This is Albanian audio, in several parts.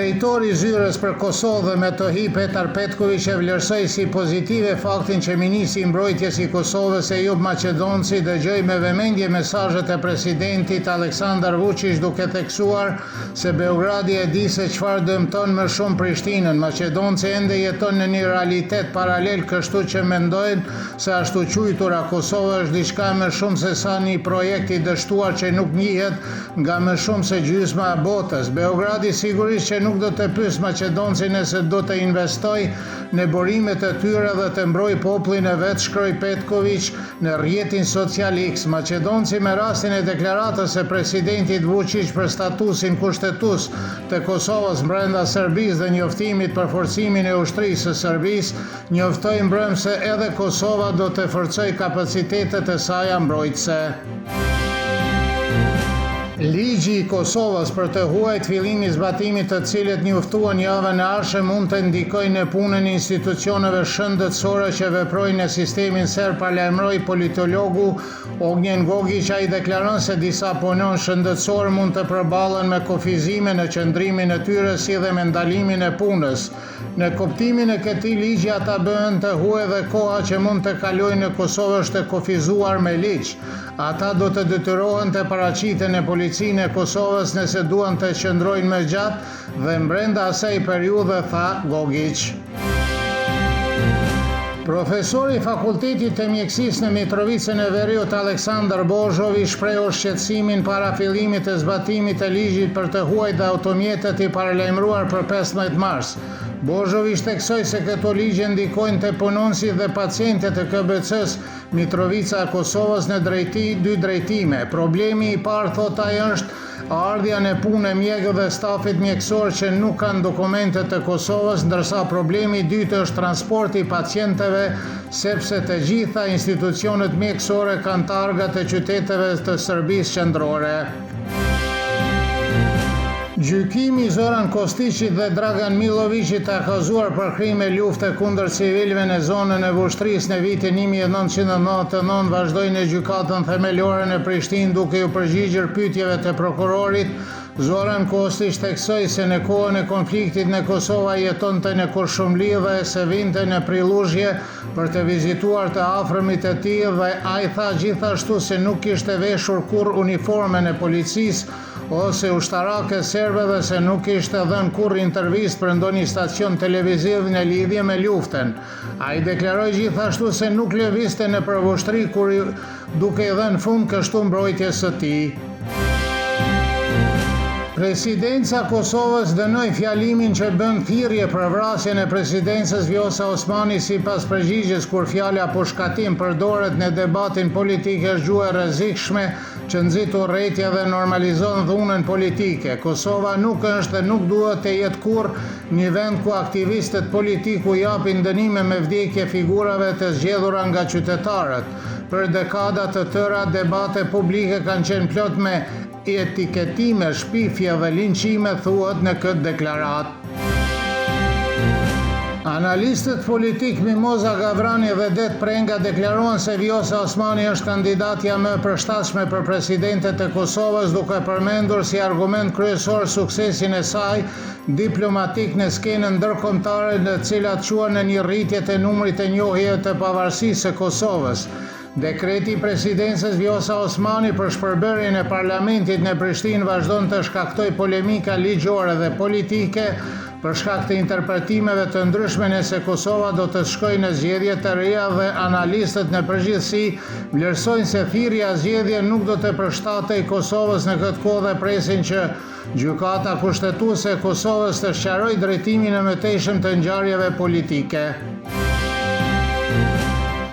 Drejtori i Zyrës për Kosovë dhe Metohi Petar Petković e vlerësoi si pozitive faktin që Ministri i Mbrojtjes i Kosovës Ejub Maqedonci dëgjoi me vëmendje mesazhet e presidentit Aleksandar Vučić duke theksuar se Beogradi e di se çfarë dëmton më shumë Prishtinën. Maqedonci ende jeton në një realitet paralel, kështu që mendojnë se ashtu quajtura Kosova është diçka më shumë se sa një projekt i dështuar që nuk njihet nga më shumë se gjysma e botës. Beogradi sigurisht që nuk do të pyes Maqedoncin nëse do të investoj në burimet e tyre dhe të mbroj popullin e vet, shkroi Petković në rrjetin social X. Maqedonci me rastin e deklaratës së presidentit Vučić për statusin kushtetues të Kosovës brenda Serbisë dhe njoftimit për forcimin e ushtrisë së Serbisë, njoftoi mbrëm se edhe Kosova do të forcojë kapacitetet e saj mbrojtëse. Ligji i Kosovës për të huajt fillimi zbatimit të cilit njoftuan javën e ardhshme mund të ndikojë në punën e institucioneve shëndetësore që veprojnë në sistemin serb, paralajmëroi politologu Ognjen Gogić. Ai deklaron se disa punon shëndetësor mund të përballen me kufizime në qëndrimin e tyre si dhe me ndalimin e punës. Në kuptimin e këtij ligji ata bëhen të huaj dhe koha që mund të kalojnë në Kosovë është e kufizuar me ligj. Ata do të detyrohen të paraqiten në policinë e Kosovës nëse duan të qëndrojnë më gjatë dhe brenda asaj periudhe, tha Gogić. Profesori i Fakultetit të Mjekësisë në Mitrovicën e Veriut Aleksandar Bozhovi shprehu shqetësimin para fillimit të zbatimit të ligjit për të huajt dhe automjetet i paralajmëruar për 15 mars. Bozhovi theksoi se këto ligje ndikojnë te punonësit dhe pacientët e KBC-s Mitrovica e Kosovës në dy drejtime. Problemi i parë, thot ai, është ardhja në punë e mjekëve dhe stafit mjekësor që nuk kanë dokumentet të Kosovës, ndërsa problemi i dytë është transporti i pacientëve, sepse të gjitha institucionet mjekësore kanë targat e qyteteve të Serbisë qendrore. Gjykimi i Zoran Kostićit dhe Dragan Milovićit të akuzuar për krime lufte kundër civilëve në zonën e Vushtrisë në vitin 1999 vazhdoi në gjykatën themelore në Prishtinë duke u përgjigjur pyetjeve të prokurorit. Zoran Kostić theksoi se në kohën e konfliktit në Kosovë jetonte në Kurshumli dhe se vinte në Prilluzhje për të vizituar të afërmit e tij dhe ai tha gjithashtu se nuk kishte veshur kurrë uniformën e policisë ose ushtarake serbe dhe se nuk kishte dhënë kurrë intervistë për ndonjë stacion televiziv në lidhje me luftën. Ai deklaroi gjithashtu se nuk lëvizte nëpër Vushtri kur duke i dhënë fund kështu mbrojtjes së tij. Presidenca e Kosovës dënoi fjalimin që bën thirrje për vrasjen e presidencës Vjosa Osmani sipas përgjigjes kur fjala pushkatim përdoret në debatin politik është gjuhë e rrezikshme që nxit urrëtia dhe normalizon dhunën politike. Kosova nuk është dhe nuk duhet të jetë kurrë një vend ku aktivistët politikë u japin dënime me vdekje figurave të zgjedhura nga qytetarët. Për dekada të tëra debate publike kanë qenë plot me etiketime, shpifje dhe linçime, thuhet në këtë deklaratë. Analistët politik Mimoza Gavrani dhe Det Prenga deklaruan se Vjosa Osmani është kandidatja më e përshtatshme për presidentet e Kosovës, duke përmendur si argument kryesor suksesin e saj diplomatik në skenën ndërkombëtare, në cilat quan në një rritje të numrit të njohjeve të pavarësisë së Kosovës. Dekreti i presidencës Vjosa Osmani për shpërbërjen e parlamentit në Prishtinë vazhdon të shkaktoj polemika ligjore dhe politike për shkak të interpretimeve të ndryshme nëse Kosova do të shkojë në zgjedhje të reja dhe analistët në përgjithësi vlerësojnë se thirrja zgjedhje nuk do të përshtatej Kosovës në këtë kohë dhe presin që gjykata kushtetuese e Kosovës të sqarojë drejtimin e mëtejshëm të ngjarjeve politike.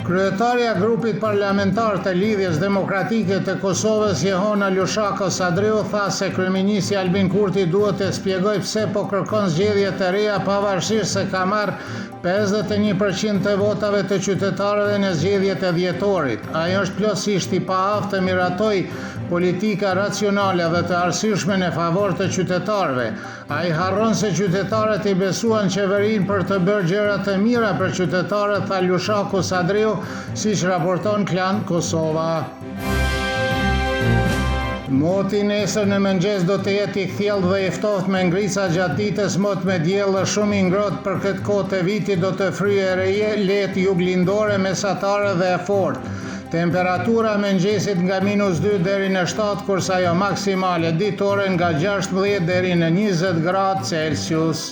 Kryetarja e grupit parlamentar të Lidhjes Demokratike të Kosovës, Jehona Lushako Sadriu, tha se kryeministri Albin Kurti duhet të shpjegojë pse po kërkon zgjedhje të reja pavarësisht se ka marrë 51% të votave të qytetarëve në zgjedhjet e dhjetorit. Ai është plotësisht i paaftë të miratoj politika racionale dhe të arsyeshme në favor të qytetarëve. Ai harron se qytetarët i besuan qeverinë për të bërë gjëra të mira për qytetarët, tha Lushaku Sadriu, siç raporton Klan Kosova. Moti nesër në mëngjes do të jetë i kthjellë dhe i ftohtë me ngrica gjatë ditës, mot me diell shumë i ngrohtë për këtë kohë të vitit do të fryerje lehtë juglindore, mesatare dhe e fortë. Temperatura mëngjesit nga -2 deri në 7, kurse ajo maksimale ditore nga 16 deri në 20 gradë Celsius.